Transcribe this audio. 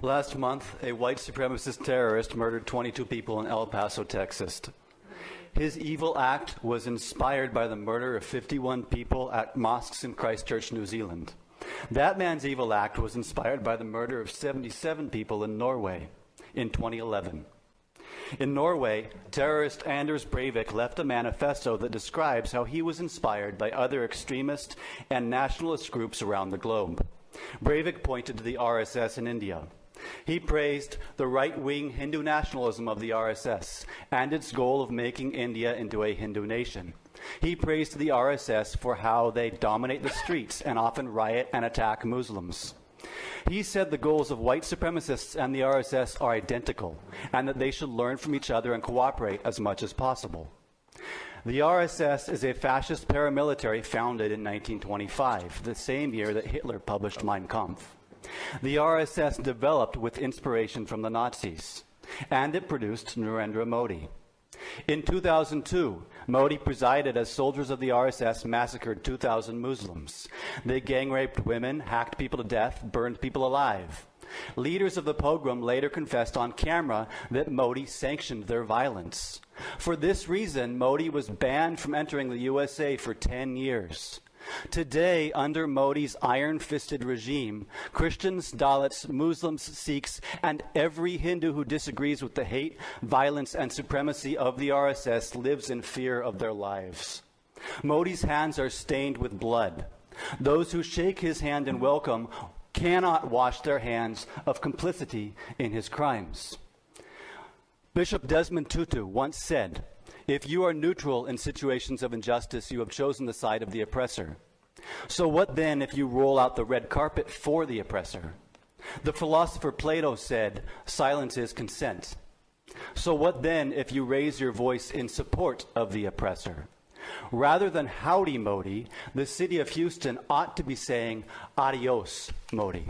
Last month, a white supremacist terrorist murdered 22 people in El Paso, Texas. His evil act was inspired by the murder of 51 people at mosques in Christchurch, New Zealand. That man's evil act was inspired by the murder of 77 people in Norway in 2011. In Norway, terrorist Anders Breivik left a manifesto that describes how he was inspired by other extremist and nationalist groups around the globe. Breivik pointed to the RSS in India. He praised the right-wing Hindu nationalism of the RSS and its goal of making India into a Hindu nation. He praised the RSS for how they dominate the streets and often riot and attack Muslims. He said the goals of white supremacists and the RSS are identical and that they should learn from each other and cooperate as much as possible. The RSS is a fascist paramilitary founded in 1925, the same year that Hitler published Mein Kampf. The RSS developed with inspiration from the Nazis, and it produced Narendra Modi. In 2002, Modi presided as soldiers of the RSS massacred 2,000 Muslims. They gang-raped women, hacked people to death, burned people alive. Leaders of the pogrom later confessed on camera that Modi sanctioned their violence. For this reason, Modi was banned from entering the USA for 10 years. Today, under Modi's iron-fisted regime, Christians, Dalits, Muslims, Sikhs, and every Hindu who disagrees with the hate, violence, and supremacy of the RSS lives in fear of their lives. Modi's hands are stained with blood. Those who shake his hand in welcome cannot wash their hands of complicity in his crimes. Bishop Desmond Tutu once said, "If you are neutral in situations of injustice, you have chosen the side of the oppressor. So what then if you roll out the red carpet for the oppressor?" The philosopher Plato said, "Silence is consent." So what then if you raise your voice in support of the oppressor? Rather than howdy Modi, the city of Houston ought to be saying adios Modi.